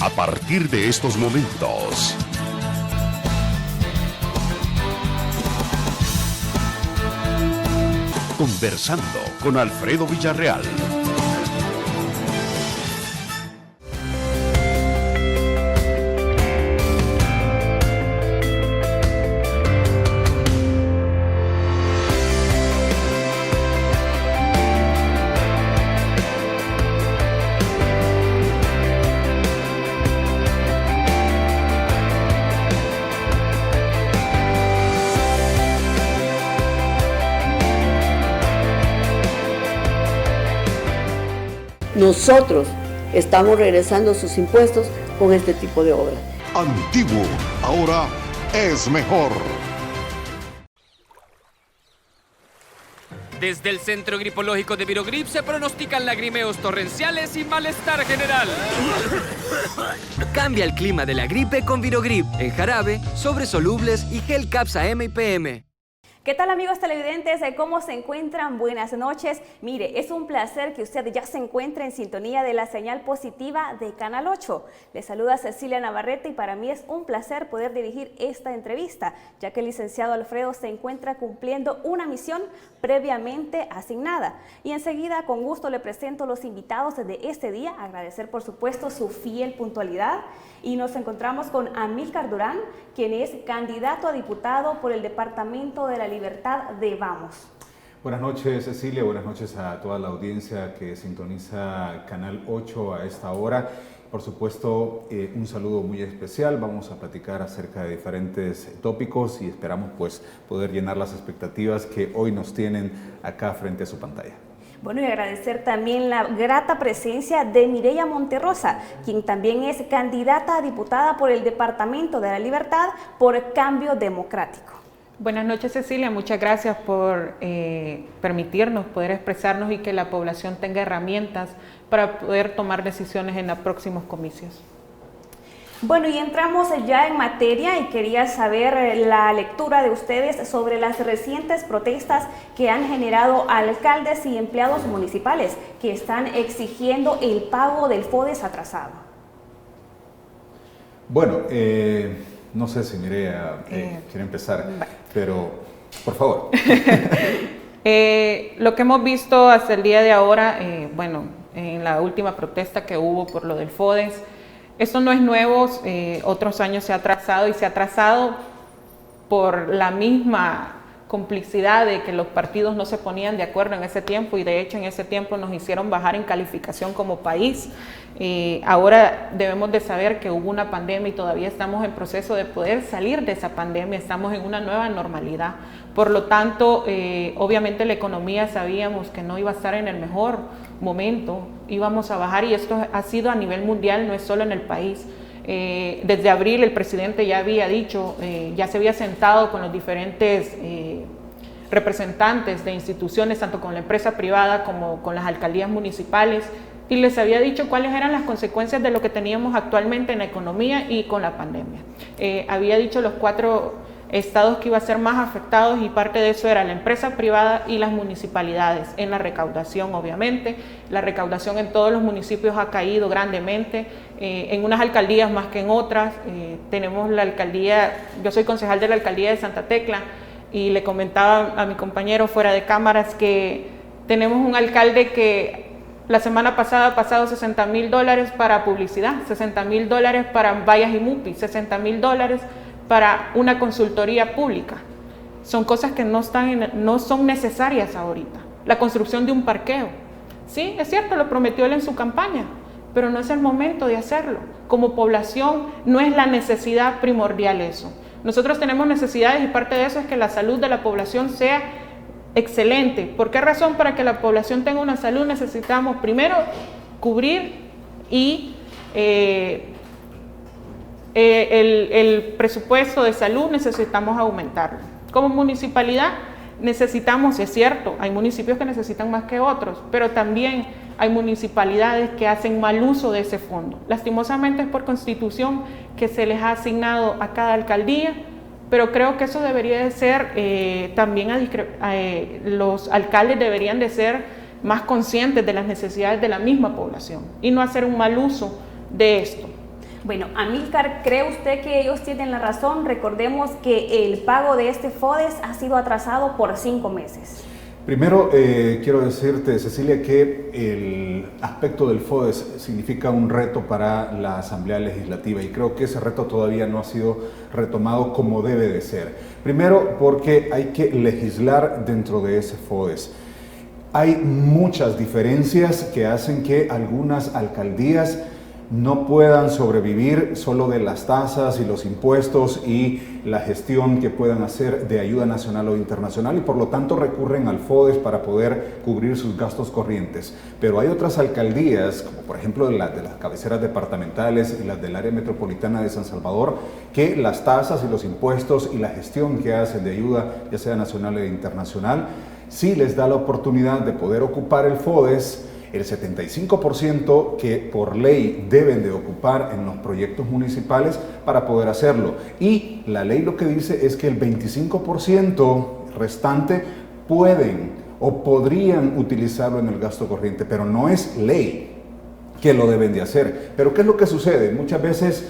a partir de estos momentos. Conversando con Alfredo Villarreal. Nosotros estamos regresando sus impuestos con este tipo de obras. Antiguo, ahora es mejor. Desde el Centro Gripoliógico de Virogrip se pronostican lagrimeos torrenciales y malestar general. Cambia el clima de la gripe con Virogrip, en jarabe, sobres solubles y gel Capsa M y PM. ¿Qué tal, amigos televidentes? ¿Cómo se encuentran? Buenas noches. Mire, es un placer que usted ya se encuentre en sintonía de la señal positiva de Canal 8. Le saluda Cecilia Navarrete y para mí es un placer poder dirigir esta entrevista, ya que el licenciado Alfredo se encuentra cumpliendo una misión previamente asignada. Y enseguida, con gusto, le presento los invitados de este día, agradecer por supuesto su fiel puntualidad. Y nos encontramos con Amílcar Durán, quien es candidato a diputado por el Departamento de la Libertad de Vamos. Buenas noches, Cecilia, buenas noches a toda la audiencia que sintoniza Canal 8 a esta hora. Por supuesto, un saludo muy especial. Vamos a platicar acerca de diferentes tópicos y esperamos pues poder llenar las expectativas que hoy nos tienen acá frente a su pantalla. Bueno, y agradecer también la grata presencia de Mireya Monterrosa, quien también es candidata a diputada por el Departamento de la Libertad por Cambio Democrático. Buenas noches, Cecilia. Muchas gracias por permitirnos poder expresarnos y que la población tenga herramientas para poder tomar decisiones en los próximos comicios. Bueno, y entramos ya en materia y quería saber la lectura de ustedes sobre las recientes protestas que han generado alcaldes y empleados municipales que están exigiendo el pago del FODES atrasado. Bueno, no sé si Mireya quiere empezar, pero por favor. Lo que hemos visto hasta el día de ahora, bueno, en la última protesta que hubo por lo del FODES, esto no es nuevo, otros años se ha atrasado y se ha atrasado por la misma complicidad de que los partidos no se ponían de acuerdo en ese tiempo y de hecho en ese tiempo nos hicieron bajar en calificación como país. Ahora debemos de saber que hubo una pandemia y todavía estamos en proceso de poder salir de esa pandemia, estamos en una nueva normalidad. Por lo tanto, obviamente la economía sabíamos que no iba a estar en el mejor momento, íbamos a bajar y esto ha sido a nivel mundial, no es solo en el país. Desde abril el presidente ya había dicho, ya se había sentado con los diferentes representantes de instituciones, tanto con la empresa privada como con las alcaldías municipales, y les había dicho cuáles eran las consecuencias de lo que teníamos actualmente en la economía y con la pandemia. Había dicho los 4 estados que iba a ser más afectados y parte de eso era la empresa privada y las municipalidades. En la recaudación, obviamente, la recaudación en todos los municipios ha caído grandemente, en unas alcaldías más que en otras. Tenemos la alcaldía, yo soy concejal de la alcaldía de Santa Tecla y le comentaba a mi compañero fuera de cámaras que tenemos un alcalde que la semana pasada ha pasado $60,000 para publicidad, $60,000 para vallas y MUPI, $60,000 para una consultoría pública. Son cosas que no son necesarias ahorita. La construcción de un parqueo. Sí, es cierto, lo prometió él en su campaña, pero no es el momento de hacerlo. Como población no es la necesidad primordial eso. Nosotros tenemos necesidades y parte de eso es que la salud de la población sea excelente. ¿Por qué razón? Para que la población tenga una salud necesitamos primero cubrir y el presupuesto de salud necesitamos aumentarlo. Como municipalidad necesitamos, es cierto, hay municipios que necesitan más que otros, pero también hay municipalidades que hacen mal uso de ese fondo. Lastimosamente es por constitución que se les ha asignado a cada alcaldía, pero creo que eso debería de ser también los alcaldes deberían de ser más conscientes de las necesidades de la misma población y no hacer un mal uso de esto. Bueno, Amílcar, ¿cree usted que ellos tienen la razón? Recordemos que el pago de este FODES ha sido atrasado por 5 meses. Primero, quiero decirte, Cecilia, que el aspecto del FODES significa un reto para la Asamblea Legislativa y creo que ese reto todavía no ha sido retomado como debe de ser. Primero, porque hay que legislar dentro de ese FODES. Hay muchas diferencias que hacen que algunas alcaldías no puedan sobrevivir solo de las tasas y los impuestos y la gestión que puedan hacer de ayuda nacional o internacional y por lo tanto recurren al FODES para poder cubrir sus gastos corrientes. Pero hay otras alcaldías, como por ejemplo las de las cabeceras departamentales y las del área metropolitana de San Salvador, que las tasas y los impuestos y la gestión que hacen de ayuda, ya sea nacional e internacional, sí les da la oportunidad de poder ocupar el FODES, el 75% que por ley deben de ocupar en los proyectos municipales para poder hacerlo. Y la ley lo que dice es que el 25% restante pueden o podrían utilizarlo en el gasto corriente, pero no es ley que lo deben de hacer. Pero ¿qué es lo que sucede? Muchas veces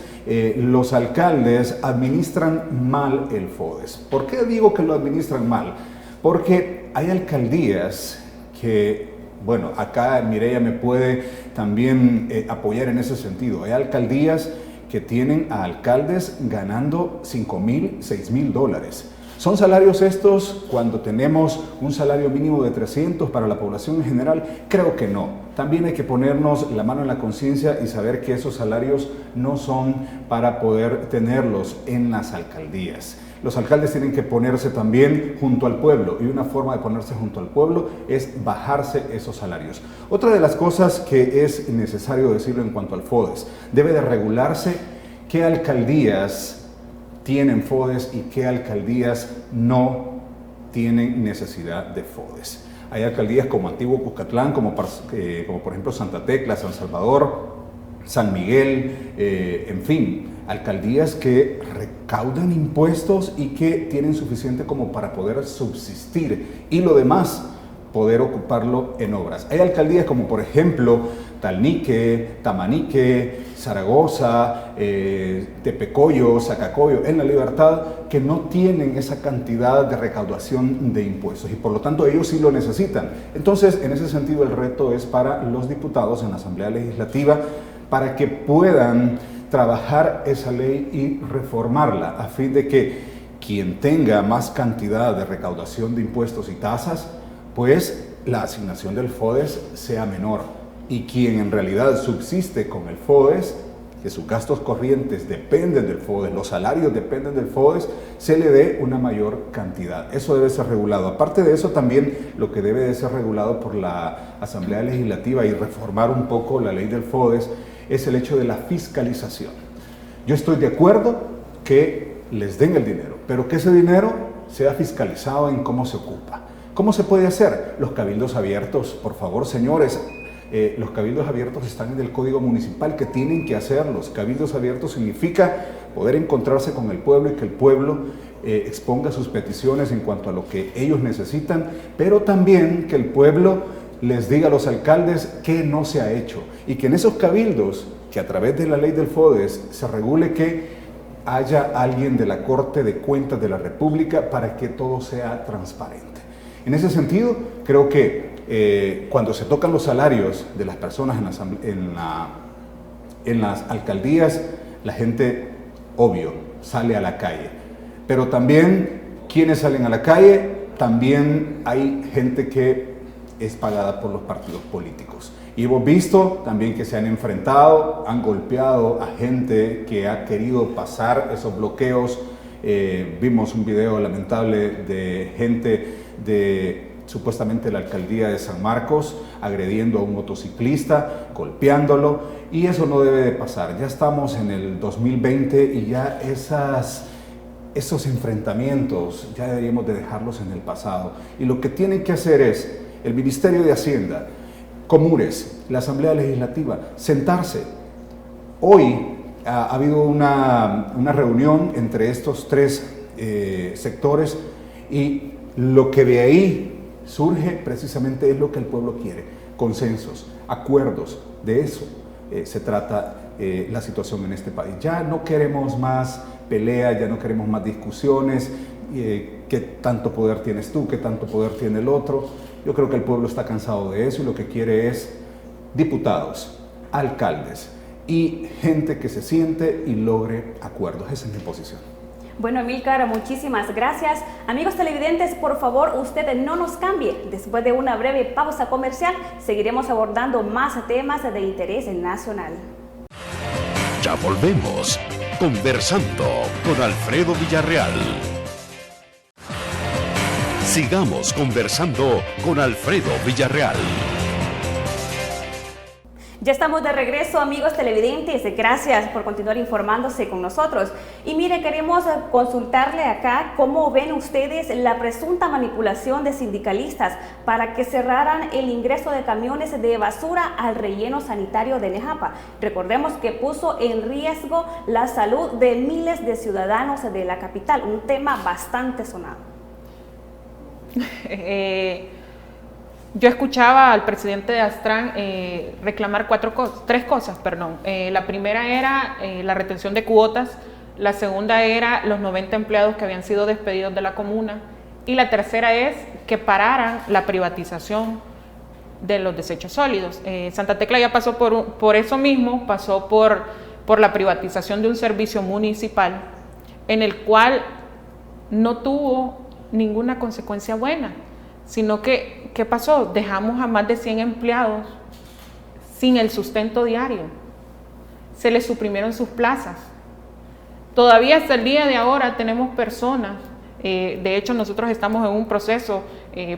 los alcaldes administran mal el FODES. ¿Por qué digo que lo administran mal? Porque hay alcaldías que, bueno, acá Mireya me puede también apoyar en ese sentido. Hay alcaldías que tienen a alcaldes ganando $5,000, $6,000. ¿Son salarios estos cuando tenemos un salario mínimo de 300 para la población en general? Creo que no. También hay que ponernos la mano en la conciencia y saber que esos salarios no son para poder tenerlos en las alcaldías. Los alcaldes tienen que ponerse también junto al pueblo y una forma de ponerse junto al pueblo es bajarse esos salarios. Otra de las cosas que es necesario decirlo en cuanto al FODES, debe de regularse qué alcaldías tienen FODES y qué alcaldías no tienen necesidad de FODES. Hay alcaldías como Antiguo Cuscatlán, como por ejemplo Santa Tecla, San Salvador, San Miguel, en fin, alcaldías que recaudan impuestos y que tienen suficiente como para poder subsistir y lo demás poder ocuparlo en obras. Hay alcaldías como por ejemplo Talnique, Tamanique, Zaragoza, Tepecoyo, Zacacoyo, en La Libertad, que no tienen esa cantidad de recaudación de impuestos y por lo tanto ellos sí lo necesitan. Entonces, en ese sentido, el reto es para los diputados en la Asamblea Legislativa para que puedan trabajar esa ley y reformarla a fin de que quien tenga más cantidad de recaudación de impuestos y tasas, pues la asignación del FODES sea menor y quien en realidad subsiste con el FODES, que sus gastos corrientes dependen del FODES, los salarios dependen del FODES, se le dé una mayor cantidad. Eso debe ser regulado. Aparte de eso, también lo que debe de ser regulado por la Asamblea Legislativa y reformar un poco la ley del FODES es el hecho de la fiscalización. Yo estoy de acuerdo que les den el dinero, pero que ese dinero sea fiscalizado en cómo se ocupa. ¿Cómo se puede hacer? Los cabildos abiertos, por favor, señores. Los cabildos abiertos están en el Código Municipal, que tienen que hacerlos. Cabildos abiertos significa poder encontrarse con el pueblo y que el pueblo exponga sus peticiones en cuanto a lo que ellos necesitan, pero también que el pueblo les diga a los alcaldes qué no se ha hecho y que en esos cabildos, que a través de la ley del FODES se regule que haya alguien de la Corte de Cuentas de la República para que todo sea transparente. En ese sentido, creo que cuando se tocan los salarios de las personas en las alcaldías, la gente, obvio, sale a la calle. Pero también, quienes salen a la calle, también hay gente que es pagada por los partidos políticos. Y hemos visto también que se han enfrentado, han golpeado a gente que ha querido pasar esos bloqueos. Vimos un video lamentable de gente de supuestamente la alcaldía de San Marcos agrediendo a un motociclista, golpeándolo, y eso no debe de pasar. Ya estamos en el 2020 y ya esos enfrentamientos ya deberíamos de dejarlos en el pasado. Y lo que tienen que hacer es el Ministerio de Hacienda, Comures, la Asamblea Legislativa, sentarse. Hoy ha habido una reunión entre estos tres sectores y lo que de ahí surge precisamente es lo que el pueblo quiere, consensos, acuerdos. De eso se trata la situación en este país. Ya no queremos más pelea, ya no queremos más discusiones, qué tanto poder tienes tú, qué tanto poder tiene el otro. Yo creo que el pueblo está cansado de eso y lo que quiere es diputados, alcaldes y gente que se siente y logre acuerdos. Esa es mi posición. Bueno, Amílcar, muchísimas gracias. Amigos televidentes, por favor, usted no nos cambie. Después de una breve pausa comercial, seguiremos abordando más temas de interés nacional. Ya volvemos, conversando con Alfredo Villarreal. Sigamos conversando con Alfredo Villarreal. Ya estamos de regreso, amigos televidentes. Gracias por continuar informándose con nosotros. Y mire, queremos consultarle acá cómo ven ustedes la presunta manipulación de sindicalistas para que cerraran el ingreso de camiones de basura al relleno sanitario de Nejapa. Recordemos que puso en riesgo la salud de miles de ciudadanos de la capital, un tema bastante sonado. Yo escuchaba al presidente de Astran reclamar tres cosas. La primera era la retención de cuotas, la segunda era los 90 empleados que habían sido despedidos de la comuna y la tercera es que pararan la privatización de los desechos sólidos. Santa Tecla ya pasó por eso mismo, pasó por la privatización de un servicio municipal en el cual no tuvo ninguna consecuencia buena, sino que, ¿qué pasó? Dejamos a más de 100 empleados sin el sustento diario, se les suprimieron sus plazas. Todavía hasta el día de ahora tenemos personas, de hecho nosotros estamos en un proceso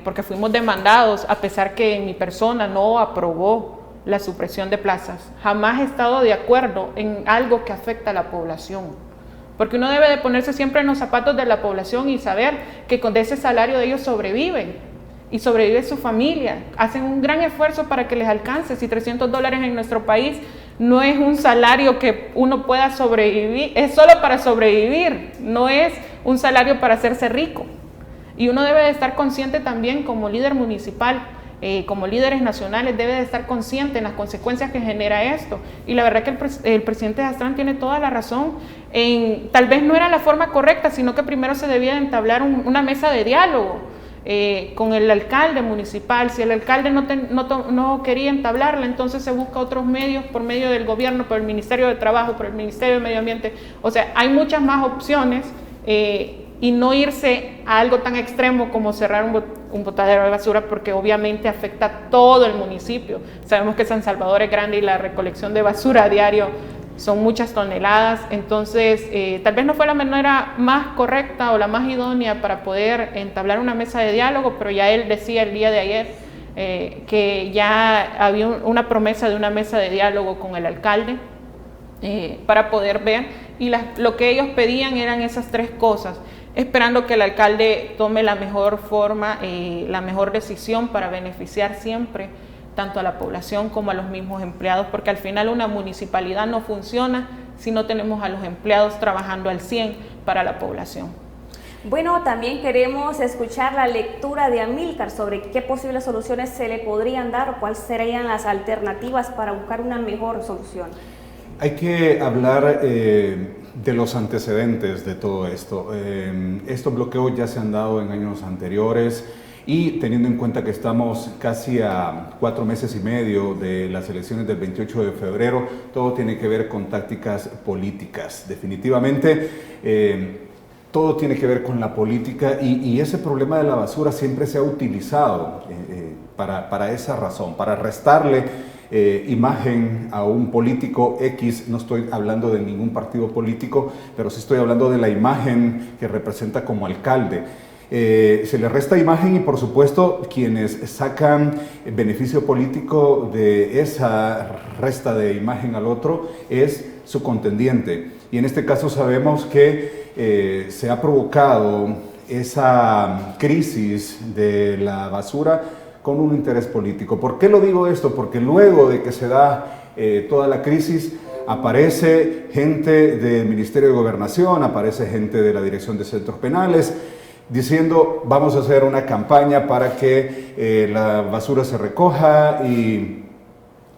porque fuimos demandados, a pesar que mi persona no aprobó la supresión de plazas. Jamás he estado de acuerdo en algo que afecta a la población. Porque uno debe de ponerse siempre en los zapatos de la población y saber que con ese salario de ellos sobreviven y sobrevive su familia. Hacen un gran esfuerzo para que les alcance. Si $300 en nuestro país no es un salario que uno pueda sobrevivir, es solo para sobrevivir, no es un salario para hacerse rico. Y uno debe de estar consciente también como líder municipal, como líderes nacionales, debe de estar consciente en las consecuencias que genera esto. Y la verdad que el presidente de Astran tiene toda la razón. Tal vez no era la forma correcta, sino que primero se debía de entablar una mesa de diálogo con el alcalde municipal. Si el alcalde no quería entablarla, entonces se busca otros medios por medio del gobierno, por el Ministerio de Trabajo, por el Ministerio de Medio Ambiente. O sea, hay muchas más opciones y no irse a algo tan extremo como cerrar un botadero de basura, porque obviamente afecta a todo el municipio. Sabemos que San Salvador es grande y la recolección de basura a diario son muchas toneladas, entonces tal vez no fue la manera más correcta o la más idónea para poder entablar una mesa de diálogo, pero ya él decía el día de ayer que ya había una promesa de una mesa de diálogo con el alcalde para poder ver, y lo que ellos pedían eran esas tres cosas, esperando que el alcalde tome la mejor forma, la mejor decisión para beneficiar siempre tanto a la población como a los mismos empleados, porque al final una municipalidad no funciona si no tenemos a los empleados trabajando al 100 para la población. Bueno, también queremos escuchar la lectura de Amílcar sobre qué posibles soluciones se le podrían dar o cuáles serían las alternativas para buscar una mejor solución. Hay que hablar de los antecedentes de todo esto. Estos bloqueos ya se han dado en años anteriores. Y teniendo en cuenta que estamos casi a 4 meses y medio de las elecciones del 28 de febrero, todo tiene que ver con tácticas políticas. Definitivamente, todo tiene que ver con la política y ese problema de la basura siempre se ha utilizado para esa razón, para restarle imagen a un político X. No estoy hablando de ningún partido político, pero sí estoy hablando de la imagen que representa como alcalde. Se le resta imagen y por supuesto quienes sacan beneficio político de esa resta de imagen al otro es su contendiente. Y en este caso sabemos que se ha provocado esa crisis de la basura con un interés político. ¿Por qué lo digo esto? Porque luego de que se da toda la crisis, aparece gente del Ministerio de Gobernación, aparece gente de la Dirección de Centros Penales, diciendo vamos a hacer una campaña para que la basura se recoja y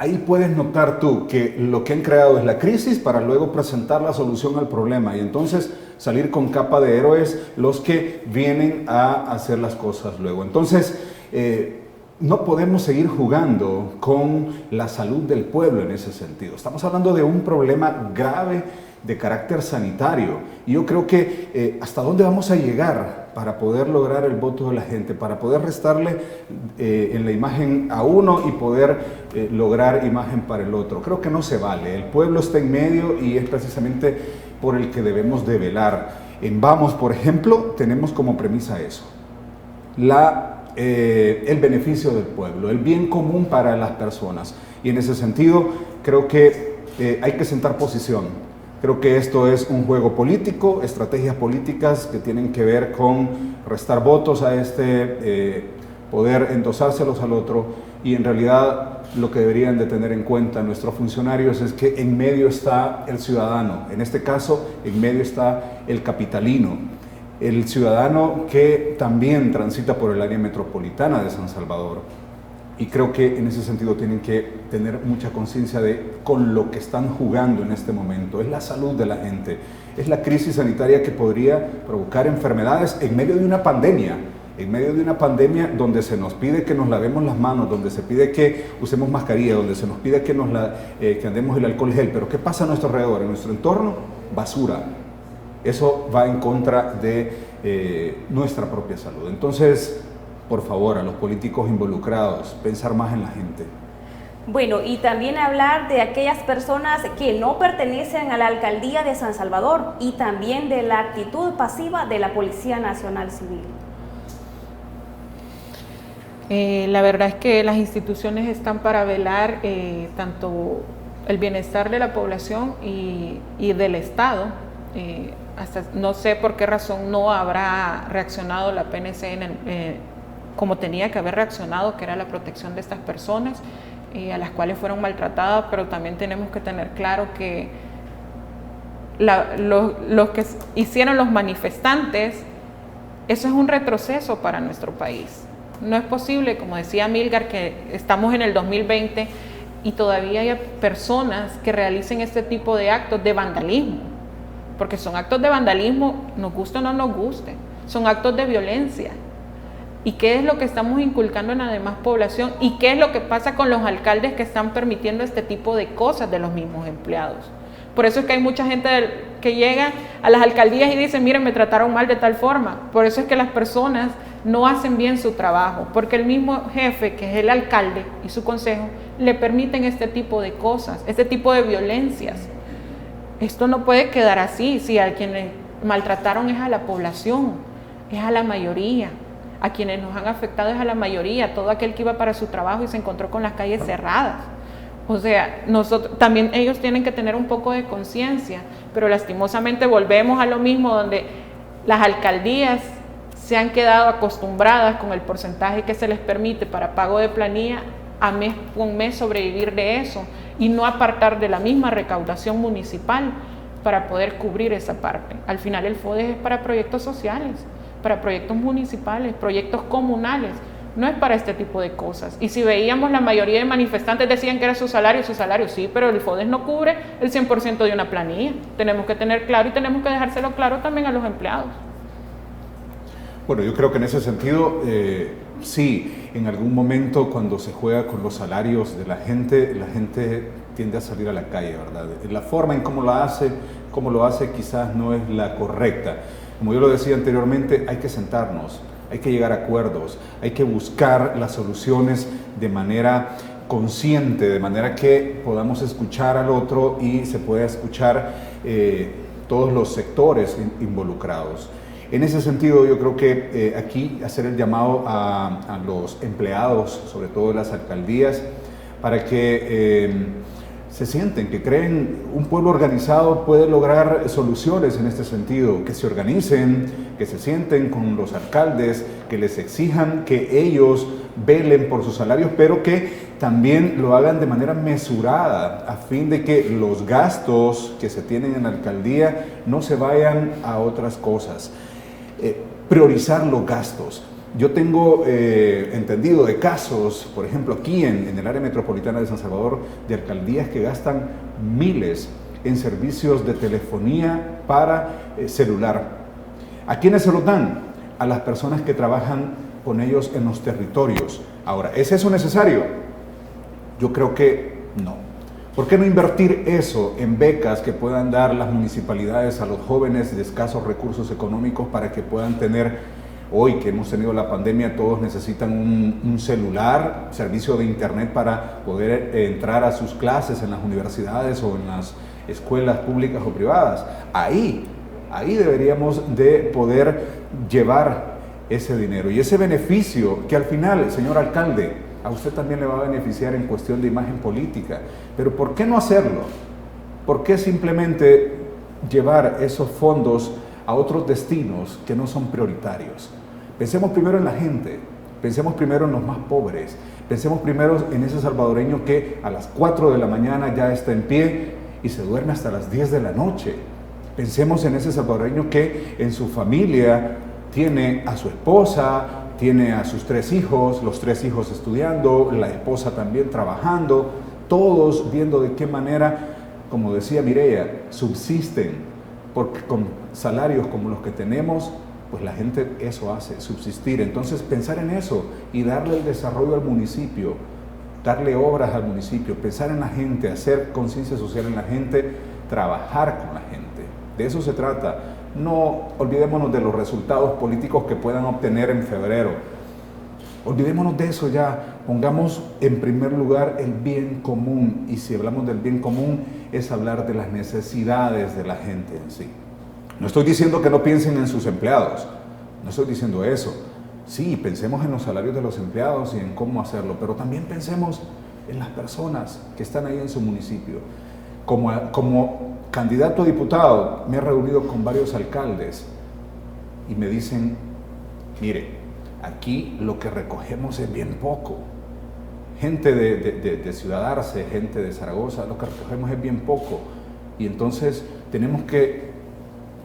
ahí puedes notar tú que lo que han creado es la crisis para luego presentar la solución al problema y entonces salir con capa de héroes los que vienen a hacer las cosas luego. Entonces, no podemos seguir jugando con la salud del pueblo en ese sentido. Estamos hablando de un problema grave de carácter sanitario y yo creo que hasta dónde vamos a llegar para poder lograr el voto de la gente, para poder restarle en la imagen a uno y poder lograr imagen para el otro. Creo que no se vale. El pueblo está en medio y es precisamente por el que debemos de velar. En Vamos, por ejemplo, tenemos como premisa eso, el beneficio del pueblo, el bien común para las personas. Y en ese sentido, creo que hay que sentar posición. Creo que esto es un juego político, estrategias políticas que tienen que ver con restar votos a poder endosárselos al otro, y en realidad lo que deberían de tener en cuenta nuestros funcionarios es que en medio está el ciudadano, en este caso en medio está el capitalino, el ciudadano que también transita por el área metropolitana de San Salvador. Y creo que en ese sentido tienen que tener mucha conciencia de con lo que están jugando en este momento. Es la salud de la gente, es la crisis sanitaria que podría provocar enfermedades en medio de una pandemia. En medio de una pandemia donde se nos pide que nos lavemos las manos, donde se pide que usemos mascarilla, donde se nos pide que andemos el alcohol gel. Pero ¿qué pasa a nuestro alrededor, en nuestro entorno? Basura. Eso va en contra de nuestra propia salud. Entonces, por favor, a los políticos involucrados, pensar más en la gente. Bueno, y también hablar de aquellas personas que no pertenecen a la alcaldía de San Salvador y también de la actitud pasiva de la Policía Nacional Civil. La verdad es que las instituciones están para velar tanto el bienestar de la población y del Estado. Hasta no sé por qué razón no habrá reaccionado la PNC como tenía que haber reaccionado, que era la protección de estas personas a las cuales fueron maltratadas, pero también tenemos que tener claro que los que hicieron los manifestantes, eso es un retroceso para nuestro país. No es posible, como decía Milgar, que estamos en el 2020 y todavía hay personas que realicen este tipo de actos de vandalismo, porque son actos de vandalismo, nos guste o no nos guste, son actos de violencia. ¿Y qué es lo que estamos inculcando en la demás población? ¿Y qué es lo que pasa con los alcaldes que están permitiendo este tipo de cosas de los mismos empleados? Por eso es que hay mucha gente que llega a las alcaldías y dice, miren, me trataron mal de tal forma. Por eso es que las personas no hacen bien su trabajo, porque el mismo jefe, que es el alcalde y su consejo, le permiten este tipo de cosas, este tipo de violencias. Esto no puede quedar así. Si a quienes maltrataron es a la población, es a la mayoría. A quienes nos han afectado es a la mayoría, todo aquel que iba para su trabajo y se encontró con las calles cerradas. O sea, también ellos tienen que tener un poco de conciencia, pero lastimosamente volvemos a lo mismo, donde las alcaldías se han quedado acostumbradas con el porcentaje que se les permite para pago de planilla a mes con mes sobrevivir de eso y no apartar de la misma recaudación municipal para poder cubrir esa parte. Al final el FODES es para proyectos sociales, para proyectos municipales, proyectos comunales, no es para este tipo de cosas. Y si veíamos, la mayoría de manifestantes decían que era su salario sí, pero el FODES no cubre el 100% de una planilla. Tenemos que tener claro y tenemos que dejárselo claro también a los empleados. Bueno, yo creo que en ese sentido, sí, en algún momento cuando se juega con los salarios de la gente tiende a salir a la calle, ¿verdad? La forma en cómo lo hace quizás no es la correcta. Como yo lo decía anteriormente, hay que sentarnos, hay que llegar a acuerdos, hay que buscar las soluciones de manera consciente, de manera que podamos escuchar al otro y se pueda escuchar todos los sectores involucrados. En ese sentido, yo creo que aquí hacer el llamado a los empleados, sobre todo de las alcaldías, para que se sienten, que creen un pueblo organizado puede lograr soluciones en este sentido, que se organicen, que se sienten con los alcaldes, que les exijan que ellos velen por sus salarios, pero que también lo hagan de manera mesurada, a fin de que los gastos que se tienen en la alcaldía no se vayan a otras cosas. Priorizar los gastos. Yo tengo entendido de casos, por ejemplo, aquí en el área metropolitana de San Salvador, de alcaldías que gastan miles en servicios de telefonía para celular. ¿A quiénes se los dan? A las personas que trabajan con ellos en los territorios. Ahora, ¿es eso necesario? Yo creo que no. ¿Por qué no invertir eso en becas que puedan dar las municipalidades a los jóvenes de escasos recursos económicos para que puedan tener, hoy que hemos tenido la pandemia, todos necesitan un celular, servicio de internet para poder entrar a sus clases en las universidades o en las escuelas públicas o privadas? Ahí deberíamos de poder llevar ese dinero y ese beneficio que al final, señor alcalde, a usted también le va a beneficiar en cuestión de imagen política. Pero ¿por qué no hacerlo? ¿Por qué simplemente llevar esos fondos a otros destinos que no son prioritarios? Pensemos primero en la gente, pensemos primero en los más pobres, pensemos primero en ese salvadoreño que a las 4 de la mañana ya está en pie y se duerme hasta las 10 de la noche. Pensemos en ese salvadoreño que en su familia tiene a su esposa, tiene a sus 3 hijos, los 3 hijos estudiando, la esposa también trabajando, todos viendo de qué manera, como decía Mireya, subsisten, porque con salarios como los que tenemos, pues la gente eso hace, subsistir. Entonces pensar en eso y darle el desarrollo al municipio, darle obras al municipio, pensar en la gente, hacer conciencia social en la gente, trabajar con la gente. De eso se trata. No olvidémonos de los resultados políticos que puedan obtener en febrero. Olvidémonos de eso ya. Pongamos en primer lugar el bien común. Y si hablamos del bien común, es hablar de las necesidades de la gente en sí. No estoy diciendo que no piensen en sus empleados. No estoy diciendo eso. Sí, pensemos en los salarios de los empleados y en cómo hacerlo. Pero también pensemos en las personas que están ahí en su municipio. Como candidato a diputado, me he reunido con varios alcaldes y me dicen, mire, aquí lo que recogemos es bien poco. Gente de Ciudad Arce, gente de Zaragoza, lo que recogemos es bien poco. Y entonces tenemos que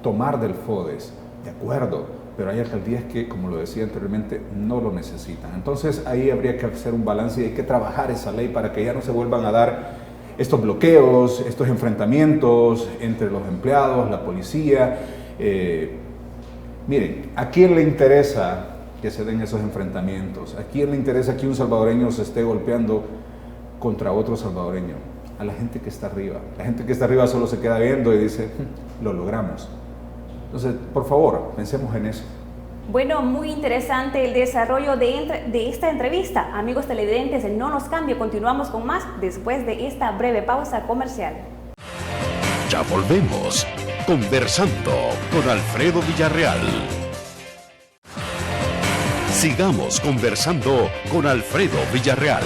tomar del FODES, de acuerdo, pero hay alcaldías que, como lo decía anteriormente, no lo necesitan. Entonces ahí habría que hacer un balance y hay que trabajar esa ley para que ya no se vuelvan a dar estos bloqueos, estos enfrentamientos entre los empleados, la policía. Miren, ¿a quién le interesa que se den esos enfrentamientos? ¿A quién le interesa que un salvadoreño se esté golpeando contra otro salvadoreño? A la gente que está arriba. La gente que está arriba solo se queda viendo y dice, lo logramos. Entonces, por favor, pensemos en eso. Bueno, muy interesante el desarrollo de esta entrevista. Amigos televidentes, no nos cambie, continuamos con más después de esta breve pausa comercial. Ya volvemos, conversando con Alfredo Villarreal. Sigamos conversando con Alfredo Villarreal.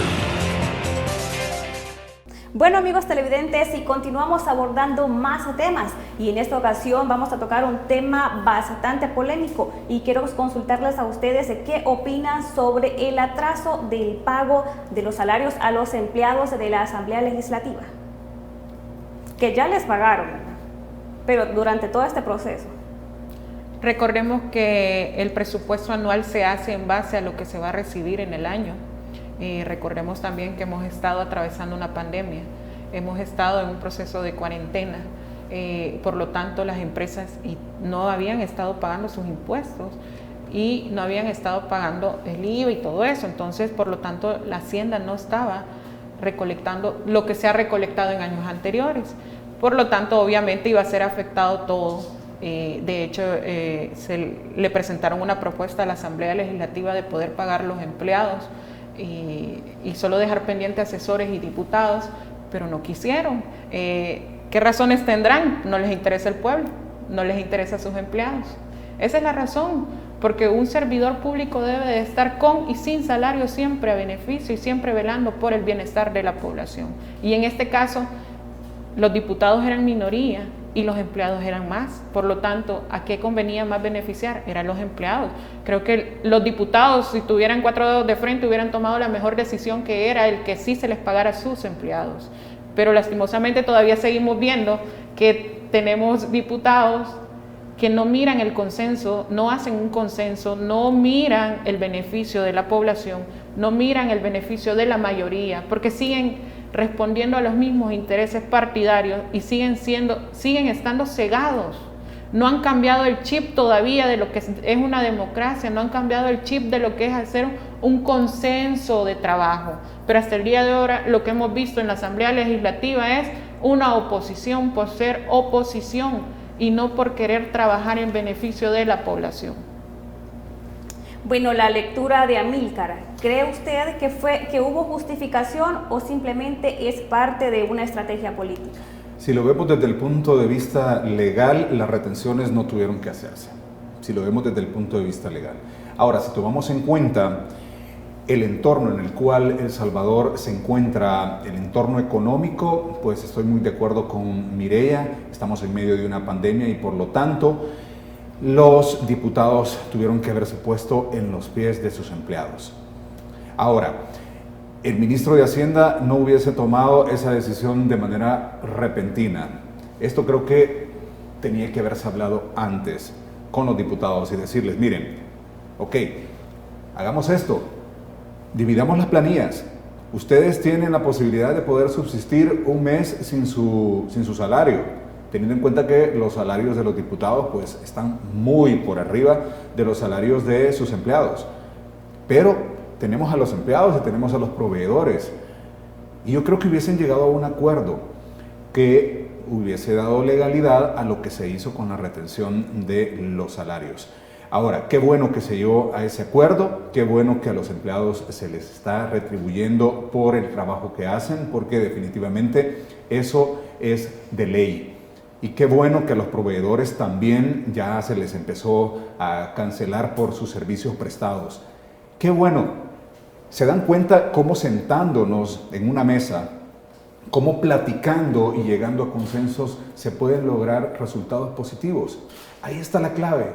Bueno, amigos televidentes, y continuamos abordando más temas y en esta ocasión vamos a tocar un tema bastante polémico y quiero consultarles a ustedes qué opinan sobre el atraso del pago de los salarios a los empleados de la Asamblea Legislativa, que ya les pagaron, pero durante todo este proceso. Recordemos que el presupuesto anual se hace en base a lo que se va a recibir en el año. Recordemos también que hemos estado atravesando una pandemia, hemos estado en un proceso de cuarentena, por lo tanto las empresas no habían estado pagando sus impuestos y no habían estado pagando el IVA y todo eso, entonces por lo tanto la Hacienda no estaba recolectando lo que se ha recolectado en años anteriores, por lo tanto obviamente iba a ser afectado todo. De hecho, le presentaron una propuesta a la Asamblea Legislativa de poder pagar los empleados y solo dejar pendientes asesores y diputados, pero no quisieron. ¿Qué razones tendrán? No les interesa el pueblo, no les interesa a sus empleados. Esa es la razón, porque un servidor público debe de estar con y sin salario siempre a beneficio y siempre velando por el bienestar de la población. Y en este caso, los diputados eran minoría y los empleados eran más, por lo tanto, ¿a qué convenía más beneficiar? Eran los empleados. Creo que los diputados, si tuvieran 4 dedos de frente, hubieran tomado la mejor decisión, que era el que sí se les pagara a sus empleados. Pero lastimosamente todavía seguimos viendo que tenemos diputados que no miran el consenso, no hacen un consenso, no miran el beneficio de la población, no miran el beneficio de la mayoría, porque siguen respondiendo a los mismos intereses partidarios y siguen estando cegados. No han cambiado el chip todavía de lo que es una democracia, no han cambiado el chip de lo que es hacer un consenso de trabajo. Pero hasta el día de hoy lo que hemos visto en la Asamblea Legislativa es una oposición por ser oposición y no por querer trabajar en beneficio de la población. Bueno, la lectura de Amílcar, ¿cree usted que hubo justificación o simplemente es parte de una estrategia política? Si lo vemos desde el punto de vista legal, las retenciones no tuvieron que hacerse. Si lo vemos desde el punto de vista legal. Ahora, si tomamos en cuenta el entorno en el cual El Salvador se encuentra, el entorno económico, pues estoy muy de acuerdo con Mireya. Estamos en medio de una pandemia y por lo tanto los diputados tuvieron que haberse puesto en los pies de sus empleados. Ahora, el ministro de Hacienda no hubiese tomado esa decisión de manera repentina. Esto creo que tenía que haberse hablado antes con los diputados y decirles, miren, ok, hagamos esto, dividamos las planillas. Ustedes tienen la posibilidad de poder subsistir un mes sin su salario, teniendo en cuenta que los salarios de los diputados pues están muy por arriba de los salarios de sus empleados. Pero tenemos a los empleados y tenemos a los proveedores. Y yo creo que hubiesen llegado a un acuerdo que hubiese dado legalidad a lo que se hizo con la retención de los salarios. Ahora, qué bueno que se llegó a ese acuerdo, qué bueno que a los empleados se les está retribuyendo por el trabajo que hacen, porque definitivamente eso es de ley. Y qué bueno que a los proveedores también ya se les empezó a cancelar por sus servicios prestados. Qué bueno. ¿Se dan cuenta cómo sentándonos en una mesa, cómo platicando y llegando a consensos se pueden lograr resultados positivos? Ahí está la clave.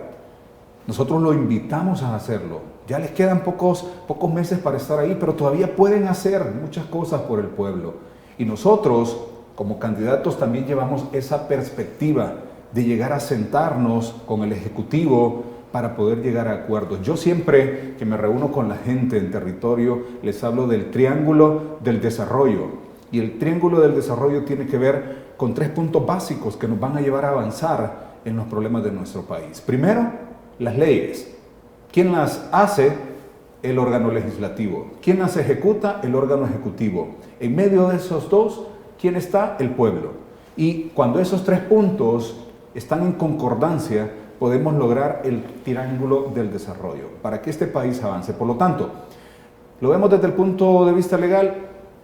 Nosotros lo invitamos a hacerlo. Ya les quedan pocos meses para estar ahí, pero todavía pueden hacer muchas cosas por el pueblo. Y nosotros, como candidatos, también llevamos esa perspectiva de llegar a sentarnos con el Ejecutivo para poder llegar a acuerdos. Yo siempre que me reúno con la gente en territorio, les hablo del triángulo del desarrollo. Y el triángulo del desarrollo tiene que ver con 3 puntos básicos que nos van a llevar a avanzar en los problemas de nuestro país. Primero, las leyes. ¿Quién las hace? El órgano legislativo. ¿Quién las ejecuta? El órgano ejecutivo. En medio de esos dos, ¿quién está? El pueblo. Y cuando esos 3 puntos están en concordancia, podemos lograr el triángulo del desarrollo para que este país avance. Por lo tanto, ¿lo vemos desde el punto de vista legal?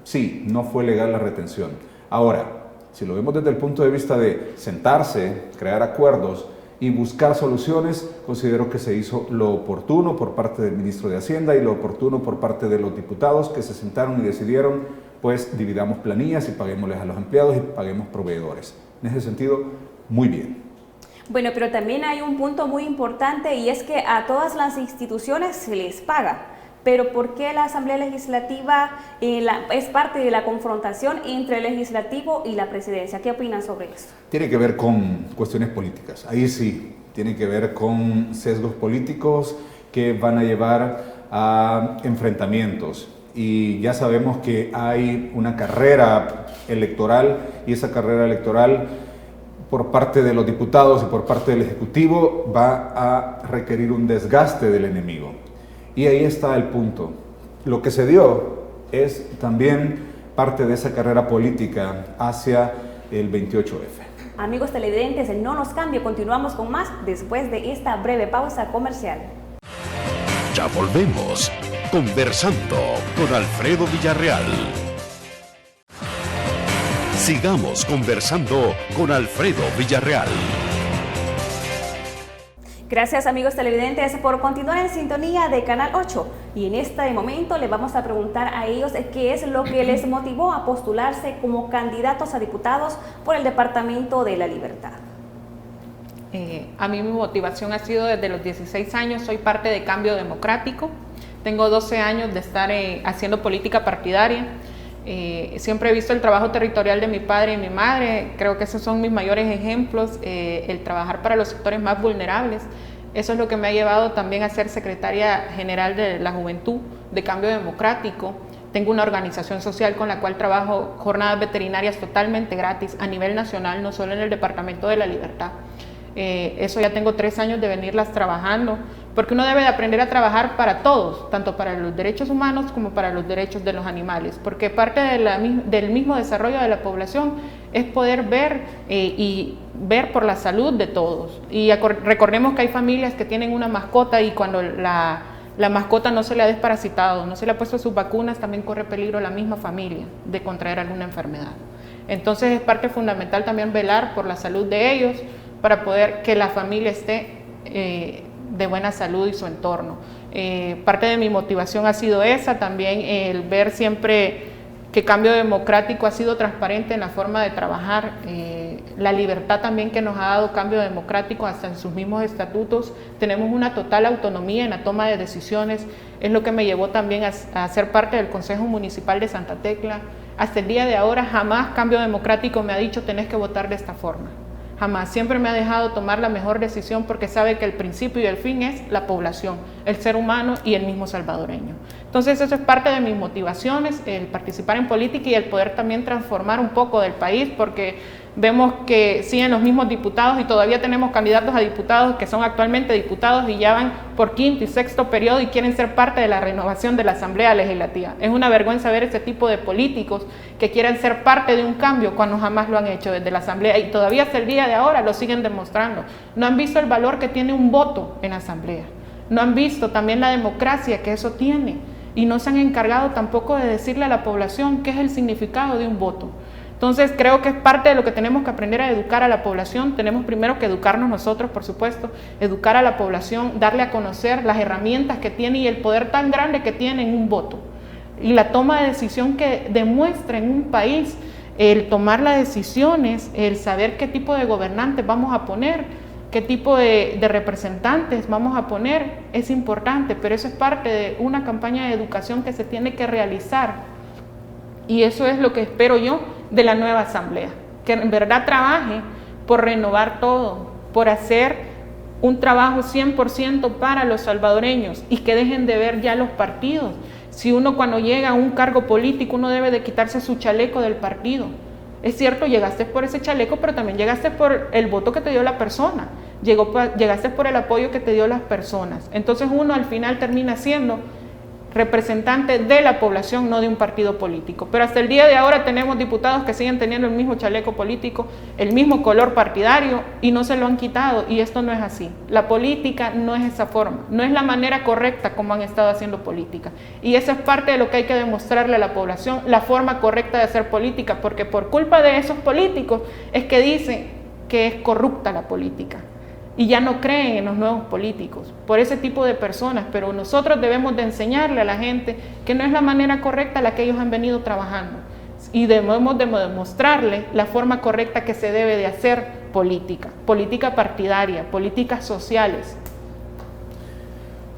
Sí, no fue legal la retención. Ahora, si lo vemos desde el punto de vista de sentarse, crear acuerdos y buscar soluciones, considero que se hizo lo oportuno por parte del ministro de Hacienda y lo oportuno por parte de los diputados que se sentaron y decidieron, pues dividamos planillas y paguémosles a los empleados y paguemos proveedores. En ese sentido, muy bien. Bueno, pero también hay un punto muy importante y es que a todas las instituciones se les paga. Pero ¿por qué la Asamblea Legislativa es parte de la confrontación entre el Legislativo y la Presidencia? ¿Qué opinan sobre eso? Tiene que ver con cuestiones políticas. Ahí sí, tiene que ver con sesgos políticos que van a llevar a enfrentamientos. Y ya sabemos que hay una carrera electoral y esa carrera electoral por parte de los diputados y por parte del Ejecutivo va a requerir un desgaste del enemigo. Y ahí está el punto. Lo que se dio es también parte de esa carrera política hacia el 28F. Amigos televidentes, no nos cambie, continuamos con más después de esta breve pausa comercial. Ya volvemos, conversando con Alfredo Villarreal. Sigamos conversando con Alfredo Villarreal. Gracias amigos televidentes por continuar en sintonía de Canal 8 y en este momento les vamos a preguntar a ellos qué es lo que les motivó a postularse como candidatos a diputados por el Departamento de la Libertad. A mí mi motivación ha sido desde los 16 años, soy parte de Cambio Democrático, tengo 12 años de estar haciendo política partidaria Siempre he visto el trabajo territorial de mi padre y mi madre, creo que esos son mis mayores ejemplos, el trabajar para los sectores más vulnerables. Eso es lo que me ha llevado también a ser secretaria general de la Juventud de Cambio Democrático. Tengo una organización social con la cual trabajo jornadas veterinarias totalmente gratis a nivel nacional, no solo en el Departamento de la Libertad. Eso ya tengo 3 años de venirlas trabajando, porque uno debe de aprender a trabajar para todos, tanto para los derechos humanos como para los derechos de los animales, porque parte del mismo desarrollo de la población es poder ver y ver por la salud de todos. Y recordemos que hay familias que tienen una mascota y cuando la mascota no se le ha desparasitado, no se le ha puesto sus vacunas, también corre peligro la misma familia de contraer alguna enfermedad. Entonces es parte fundamental también velar por la salud de ellos para poder que la familia esté de buena salud y su entorno. Parte de mi motivación ha sido esa, también el ver siempre que Cambio Democrático ha sido transparente en la forma de trabajar, la libertad también que nos ha dado Cambio Democrático hasta en sus mismos estatutos. Tenemos una total autonomía en la toma de decisiones, es lo que me llevó también a ser parte del Consejo Municipal de Santa Tecla. Hasta el día de ahora jamás Cambio Democrático me ha dicho tenés que votar de esta forma. Jamás, siempre me ha dejado tomar la mejor decisión porque sabe que el principio y el fin es la población, el ser humano y el mismo salvadoreño. Entonces eso es parte de mis motivaciones, el participar en política y el poder también transformar un poco del país, porque vemos que siguen los mismos diputados y todavía tenemos candidatos a diputados que son actualmente diputados y ya van por 5º y 6º periodo y quieren ser parte de la renovación de la Asamblea Legislativa. Es una vergüenza ver ese tipo de políticos que quieren ser parte de un cambio cuando jamás lo han hecho desde la Asamblea y todavía hasta el día de ahora lo siguen demostrando. No han visto el valor que tiene un voto en la Asamblea, no han visto también la democracia que eso tiene y no se han encargado tampoco de decirle a la población qué es el significado de un voto. Entonces creo que es parte de lo que tenemos que aprender a educar a la población. Tenemos primero que educarnos nosotros, por supuesto, educar a la población, darle a conocer las herramientas que tiene y el poder tan grande que tiene en un voto. Y la toma de decisión que demuestra en un país, el tomar las decisiones, el saber qué tipo de gobernantes vamos a poner, qué tipo de representantes vamos a poner, es importante, pero eso es parte de una campaña de educación que se tiene que realizar. Y eso es lo que espero yo de la nueva asamblea, que en verdad trabaje por renovar todo, por hacer un trabajo 100% para los salvadoreños y que dejen de ver ya los partidos. Si uno cuando llega a un cargo político, uno debe de quitarse su chaleco del partido. Es cierto, llegaste por ese chaleco, pero también llegaste por el voto que te dio la persona, llegaste por el apoyo que te dio las personas. Entonces uno al final termina siendo representante de la población, no de un partido político. Pero hasta el día de ahora tenemos diputados que siguen teniendo el mismo chaleco político, el mismo color partidario y no se lo han quitado, y esto no es así. La política no es esa forma, no es la manera correcta como han estado haciendo política, y esa es parte de lo que hay que demostrarle a la población, la forma correcta de hacer política, porque por culpa de esos políticos es que dicen que es corrupta la política y ya no creen en los nuevos políticos, por ese tipo de personas. Pero nosotros debemos de enseñarle a la gente que no es la manera correcta la que ellos han venido trabajando y debemos de demostrarle la forma correcta que se debe de hacer política partidaria, políticas sociales.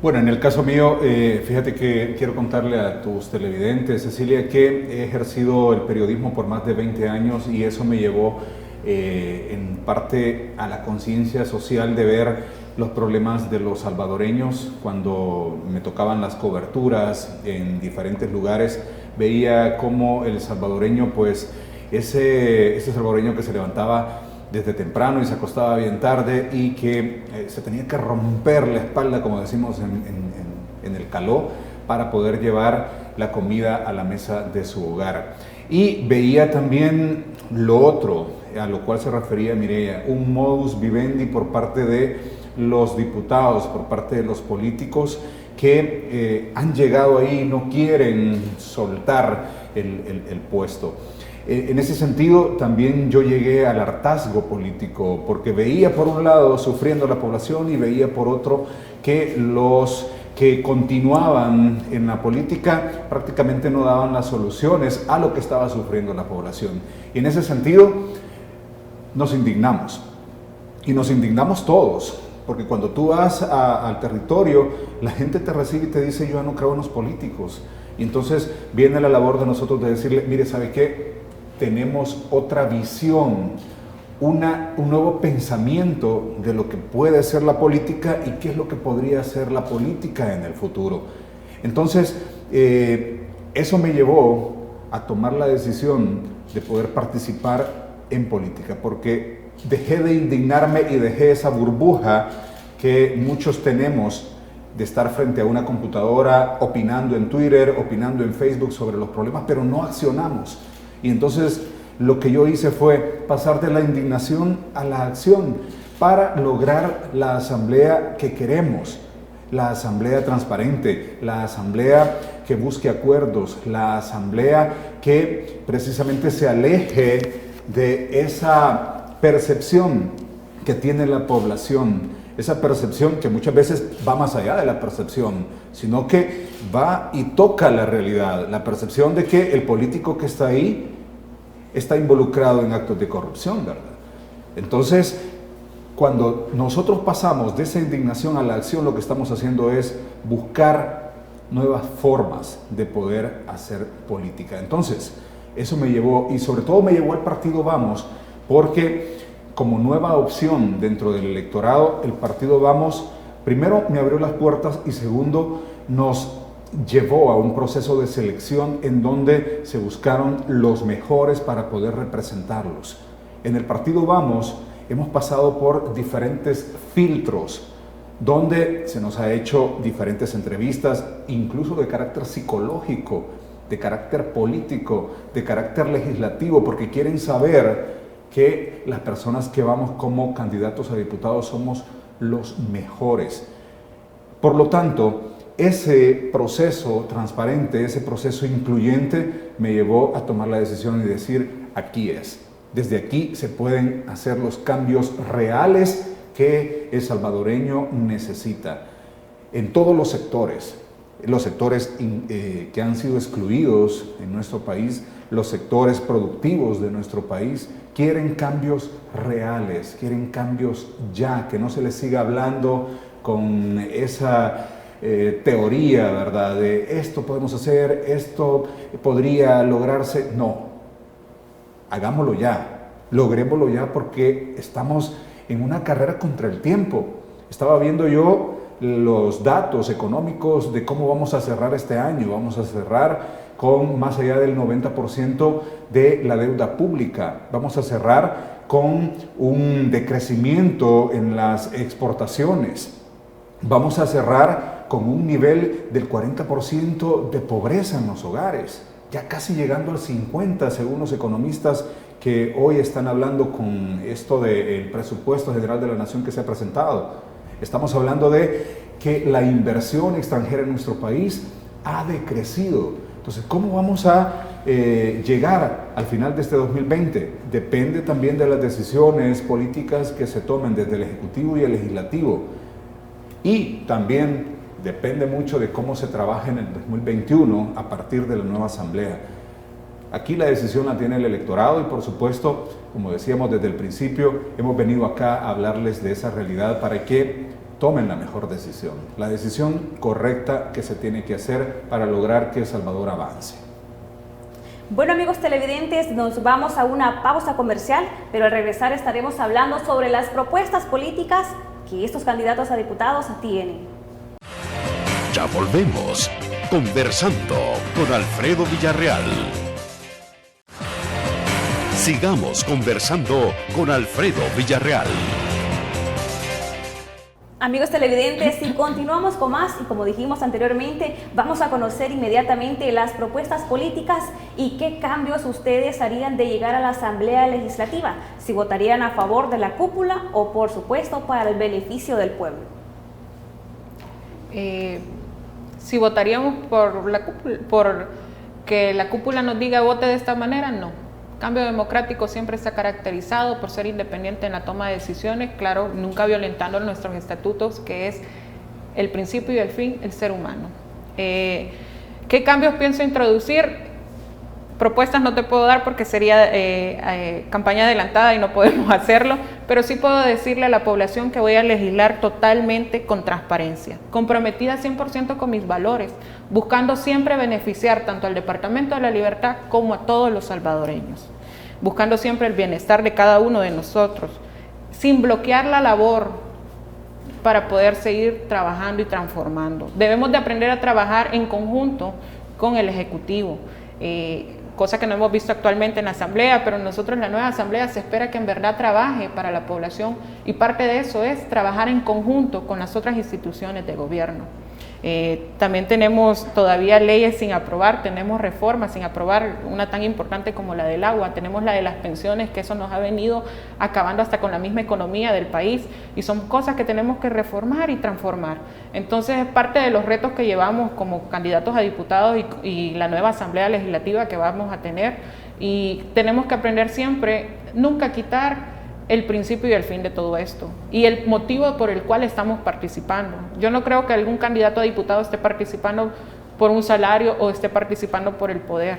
Bueno, en el caso mío, fíjate que quiero contarle a tus televidentes, Cecilia, que he ejercido el periodismo por más de 20 años y eso me llevó en parte a la conciencia social de ver los problemas de los salvadoreños. Cuando me tocaban las coberturas en diferentes lugares, veía cómo el salvadoreño, pues ese salvadoreño que se levantaba desde temprano y se acostaba bien tarde y que se tenía que romper la espalda, como decimos en el caló, para poder llevar la comida a la mesa de su hogar. Y veía también lo otro, a lo cual se refería Mireya, un modus vivendi por parte de los diputados, por parte de los políticos que han llegado ahí y no quieren soltar el puesto. En ese sentido, también yo llegué al hartazgo político, porque veía por un lado sufriendo la población y veía por otro que los que continuaban en la política prácticamente no daban las soluciones a lo que estaba sufriendo la población. Y en ese sentido nos indignamos, y nos indignamos todos, porque cuando tú vas al territorio, la gente te recibe y te dice: yo ya no creo en los políticos, Y entonces viene la labor de nosotros de decirle, mire, ¿sabe qué? Tenemos otra visión, un nuevo pensamiento de lo que puede ser la política y qué es lo que podría ser la política en el futuro. Entonces, eso me llevó a tomar la decisión de poder participar en política, porque dejé de indignarme y dejé esa burbuja que muchos tenemos de estar frente a una computadora opinando en Twitter, opinando en Facebook sobre los problemas, pero no accionamos. Y entonces lo que yo hice fue pasar de la indignación a la acción para lograr la asamblea que queremos, la asamblea transparente, la asamblea que busque acuerdos, la asamblea que precisamente se aleje de esa percepción que tiene la población, esa percepción que muchas veces va más allá de la percepción, sino que va y toca la realidad, la percepción de que el político que está ahí está involucrado en actos de corrupción, ¿verdad? Entonces, cuando nosotros pasamos de esa indignación a la acción, lo que estamos haciendo es buscar nuevas formas de poder hacer política. Entonces, eso me llevó, y sobre todo me llevó al Partido Vamos, porque como nueva opción dentro del electorado, el Partido Vamos, primero me abrió las puertas y segundo, nos llevó a un proceso de selección en donde se buscaron los mejores para poder representarlos. En el Partido Vamos hemos pasado por diferentes filtros, donde se nos ha hecho diferentes entrevistas, incluso de carácter psicológico, de carácter político, de carácter legislativo, porque quieren saber que las personas que vamos como candidatos a diputados somos los mejores. Por lo tanto, ese proceso transparente, ese proceso incluyente me llevó a tomar la decisión y decir, aquí es. Desde aquí se pueden hacer los cambios reales que el salvadoreño necesita en todos los sectores que han sido excluidos en nuestro país, los sectores productivos de nuestro país, quieren cambios reales, quieren cambios ya, que no se les siga hablando con esa teoría, ¿verdad? De esto podemos hacer, esto podría lograrse. No, hagámoslo ya, logrémoslo ya, porque estamos en una carrera contra el tiempo. Estaba viendo yo los datos económicos de cómo vamos a cerrar este año. Vamos a cerrar con más allá del 90% de la deuda pública. Vamos a cerrar con un decrecimiento en las exportaciones. Vamos a cerrar con un nivel del 40% de pobreza en los hogares, ya casi llegando al 50% según los economistas que hoy están hablando con esto del presupuesto general de la nación que se ha presentado. Estamos hablando de que la inversión extranjera en nuestro país ha decrecido. Entonces, ¿cómo vamos a llegar al final de este 2020? Depende también de las decisiones políticas que se tomen desde el Ejecutivo y el Legislativo. Y también depende mucho de cómo se trabaje en el 2021 a partir de la nueva asamblea. Aquí la decisión la tiene el electorado y por supuesto, como decíamos desde el principio, hemos venido acá a hablarles de esa realidad para que tomen la mejor decisión, la decisión correcta que se tiene que hacer para lograr que El Salvador avance. Bueno, amigos televidentes, nos vamos a una pausa comercial, pero al regresar estaremos hablando sobre las propuestas políticas que estos candidatos a diputados tienen. Ya volvemos, conversando con Alfredo Villarreal. Sigamos conversando con Alfredo Villarreal. Amigos televidentes, y continuamos con más, y como dijimos anteriormente, vamos a conocer inmediatamente las propuestas políticas y qué cambios ustedes harían de llegar a la Asamblea Legislativa, si votarían a favor de la cúpula o por supuesto para el beneficio del pueblo. Si votaríamos por que la cúpula nos diga vote de esta manera, no. Cambio Democrático siempre está caracterizado por ser independiente en la toma de decisiones, claro, nunca violentando nuestros estatutos, que es el principio y el fin, el ser humano. ¿Qué cambios pienso introducir? Propuestas no te puedo dar porque sería campaña adelantada y no podemos hacerlo, pero sí puedo decirle a la población que voy a legislar totalmente con transparencia, comprometida 100% con mis valores, buscando siempre beneficiar tanto al Departamento de la Libertad como a todos los salvadoreños, buscando siempre el bienestar de cada uno de nosotros, sin bloquear la labor para poder seguir trabajando y transformando. Debemos de aprender a trabajar en conjunto con el Ejecutivo, cosa que no hemos visto actualmente en la Asamblea, pero nosotros en la nueva Asamblea se espera que en verdad trabaje para la población y parte de eso es trabajar en conjunto con las otras instituciones de gobierno. También tenemos todavía leyes sin aprobar, tenemos reformas sin aprobar, una tan importante como la del agua, tenemos la de las pensiones, que eso nos ha venido acabando hasta con la misma economía del país y son cosas que tenemos que reformar y transformar. Entonces es parte de los retos que llevamos como candidatos a diputados y la nueva Asamblea Legislativa que vamos a tener, y tenemos que aprender siempre, nunca quitar el principio y el fin de todo esto y el motivo por el cual estamos participando. Yo no creo que algún candidato a diputado esté participando por un salario o esté participando por el poder.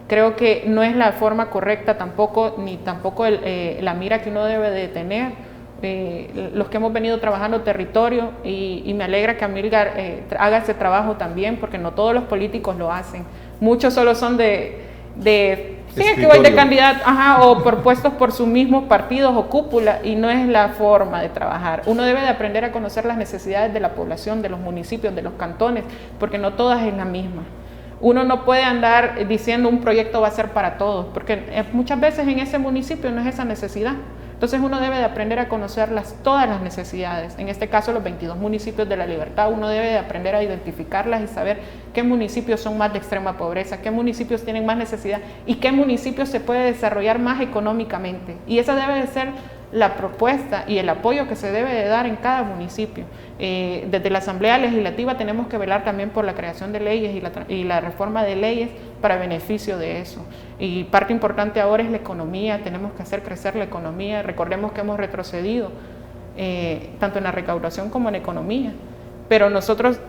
Creo que no es la forma correcta tampoco, ni tampoco la mira que uno debe de tener. Los que hemos venido trabajando territorio y me alegra que Amílcar haga ese trabajo también, porque no todos los políticos lo hacen. Muchos solo son sí, que voy de candidato, o por puestos por sus mismos partidos o cúpula, y no es la forma de trabajar. Uno debe de aprender a conocer las necesidades de la población, de los municipios, de los cantones, porque no todas es la misma. Uno no puede andar diciendo un proyecto va a ser para todos, porque muchas veces en ese municipio no es esa necesidad. Entonces uno debe de aprender a conocer todas las necesidades, en este caso los 22 municipios de la Libertad, uno debe de aprender a identificarlas y saber qué municipios son más de extrema pobreza, qué municipios tienen más necesidad y qué municipios se puede desarrollar más económicamente. Y esa debe de ser la propuesta y el apoyo que se debe de dar en cada municipio. Desde la Asamblea Legislativa tenemos que velar también por la creación de leyes y la reforma de leyes para beneficio de eso. Y parte importante ahora es la economía, tenemos que hacer crecer la economía. Recordemos que hemos retrocedido tanto en la recaudación como en economía, pero nosotros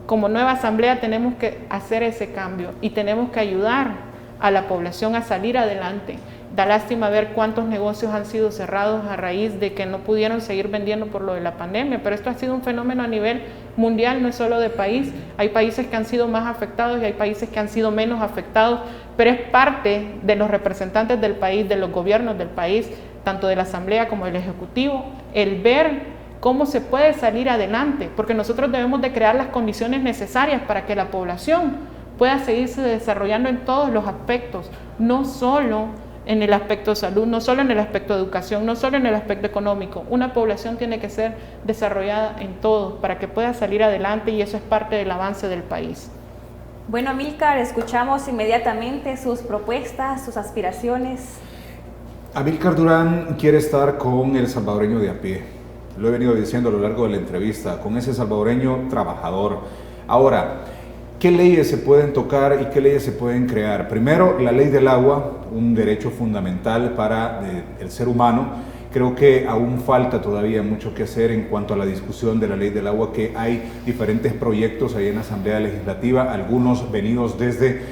como nueva Asamblea tenemos que hacer ese cambio y tenemos que ayudar a la población a salir adelante. Da lástima ver cuántos negocios han sido cerrados a raíz de que no pudieron seguir vendiendo por lo de la pandemia, pero esto ha sido un fenómeno a nivel mundial, no es solo de país. Hay países que han sido más afectados y hay países que han sido menos afectados, pero es parte de los representantes del país, de los gobiernos del país, tanto de la Asamblea como del Ejecutivo, el ver cómo se puede salir adelante, porque nosotros debemos de crear las condiciones necesarias para que la población pueda seguirse desarrollando en todos los aspectos, no solo en el aspecto de salud, no solo en el aspecto de educación, no solo en el aspecto económico. Una población tiene que ser desarrollada en todo para que pueda salir adelante y eso es parte del avance del país. Bueno, Amílcar, escuchamos inmediatamente sus propuestas, sus aspiraciones. Amílcar Durán quiere estar con el salvadoreño de a pie. Lo he venido diciendo a lo largo de la entrevista, con ese salvadoreño trabajador. Ahora, ¿qué leyes se pueden tocar y qué leyes se pueden crear? Primero, la ley del agua, un derecho fundamental para el ser humano. Creo que aún falta todavía mucho que hacer en cuanto a la discusión de la ley del agua, que hay diferentes proyectos ahí en la Asamblea Legislativa, algunos venidos desde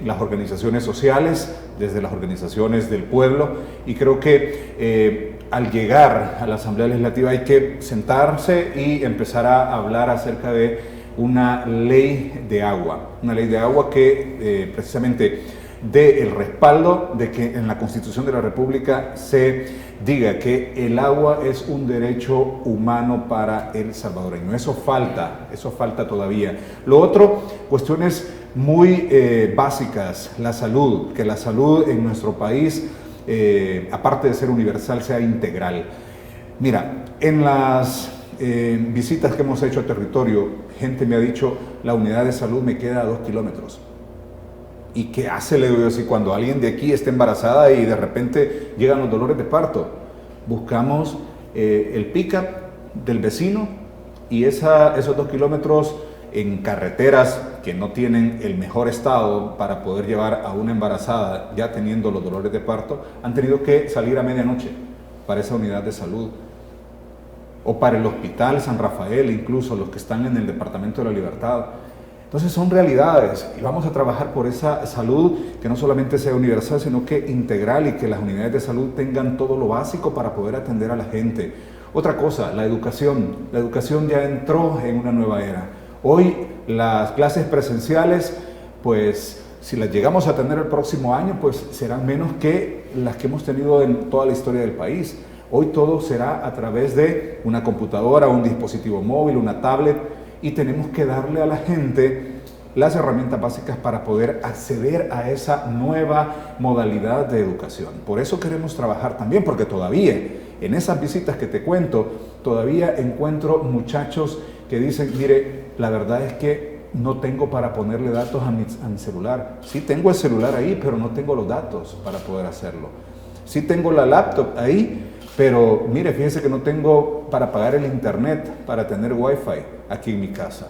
las organizaciones sociales, desde las organizaciones del pueblo, y creo que al llegar a la Asamblea Legislativa hay que sentarse y empezar a hablar acerca de una ley de agua que precisamente dé el respaldo de que en la Constitución de la República se diga que el agua es un derecho humano para el salvadoreño. Eso falta todavía. Lo otro, cuestiones muy básicas, la salud, que la salud en nuestro país, aparte de ser universal, sea integral. Mira, en las visitas que hemos hecho a territorio, gente me ha dicho, la unidad de salud me queda a 2 kilómetros. ¿Y qué hace, le digo yo, si cuando alguien de aquí está embarazada y de repente llegan los dolores de parto? Buscamos el pick-up del vecino y esos 2 kilómetros en carreteras que no tienen el mejor estado para poder llevar a una embarazada ya teniendo los dolores de parto, han tenido que salir a medianoche para esa unidad de salud. O para el Hospital San Rafael, incluso los que están en el Departamento de la Libertad. Entonces son realidades y vamos a trabajar por esa salud que no solamente sea universal, sino que integral y que las unidades de salud tengan todo lo básico para poder atender a la gente. Otra cosa, la educación. La educación ya entró en una nueva era. Hoy las clases presenciales, pues si las llegamos a tener el próximo año, pues serán menos que las que hemos tenido en toda la historia del país. Hoy todo será a través de una computadora, un dispositivo móvil, una tablet, y tenemos que darle a la gente las herramientas básicas para poder acceder a esa nueva modalidad de educación. Por eso queremos trabajar también, porque todavía en esas visitas que te cuento, todavía encuentro muchachos que dicen, mire, la verdad es que no tengo para ponerle datos a mi celular. Sí tengo el celular ahí, pero no tengo los datos para poder hacerlo. Sí tengo la laptop ahí, pero mire, fíjense que no tengo para pagar el internet, para tener wifi aquí en mi casa.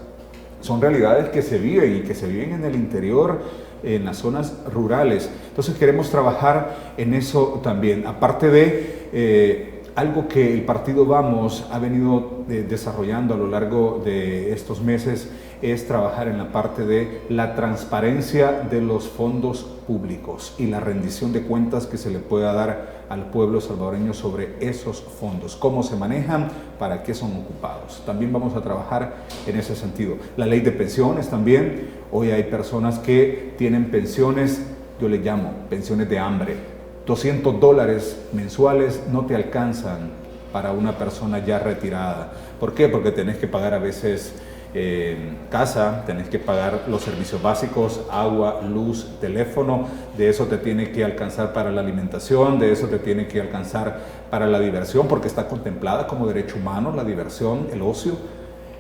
Son realidades que se viven y que se viven en el interior, en las zonas rurales. Entonces queremos trabajar en eso también. Aparte de algo que el Partido Vamos ha venido desarrollando a lo largo de estos meses, es trabajar en la parte de la transparencia de los fondos públicos y la rendición de cuentas que se le pueda dar al pueblo salvadoreño sobre esos fondos, cómo se manejan, para qué son ocupados. También vamos a trabajar en ese sentido. La ley de pensiones también. Hoy hay personas que tienen pensiones, yo le llamo pensiones de hambre. $200 mensuales no te alcanzan para una persona ya retirada. ¿Por qué? Porque tenés que pagar a veces casa, tenés que pagar los servicios básicos, agua, luz, teléfono, de eso te tiene que alcanzar para la alimentación, de eso te tiene que alcanzar para la diversión, porque está contemplada como derecho humano la diversión, el ocio,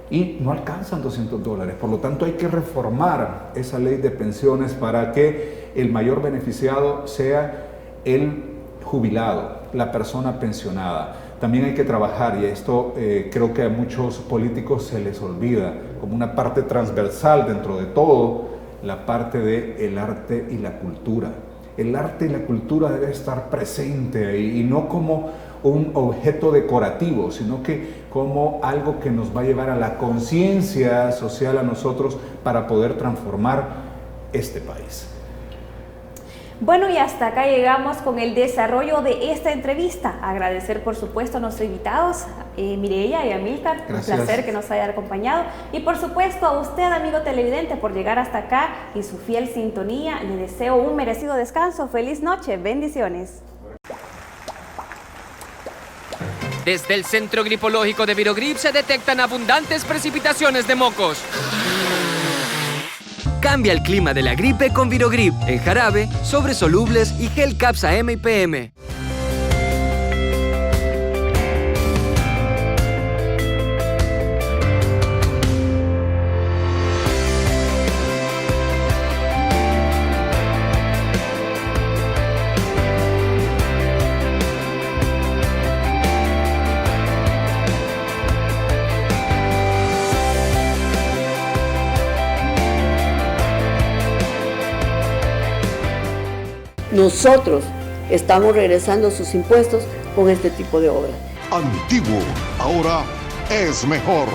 y no alcanzan $200. Por lo tanto, hay que reformar esa ley de pensiones para que el mayor beneficiado sea el jubilado, la persona pensionada. También hay que trabajar, y esto creo que a muchos políticos se les olvida, como una parte transversal dentro de todo, la parte del arte y la cultura. El arte y la cultura debe estar presente ahí, y no como un objeto decorativo, sino que como algo que nos va a llevar a la conciencia social a nosotros para poder transformar este país. Bueno, y hasta acá llegamos con el desarrollo de esta entrevista. Agradecer, por supuesto, a nuestros invitados, Mireya y Amílcar. Gracias. Un placer que nos hayan acompañado. Y, por supuesto, a usted, amigo televidente, por llegar hasta acá y su fiel sintonía. Le deseo un merecido descanso. Feliz noche. Bendiciones. Desde el Centro Gripológico de Virogrip se detectan abundantes precipitaciones de mocos. Cambia el clima de la gripe con Virogrip, en jarabe, sobres solubles y gel Capsa M y PM. Nosotros estamos regresando sus impuestos con este tipo de obras. Antiguo, ahora es mejor.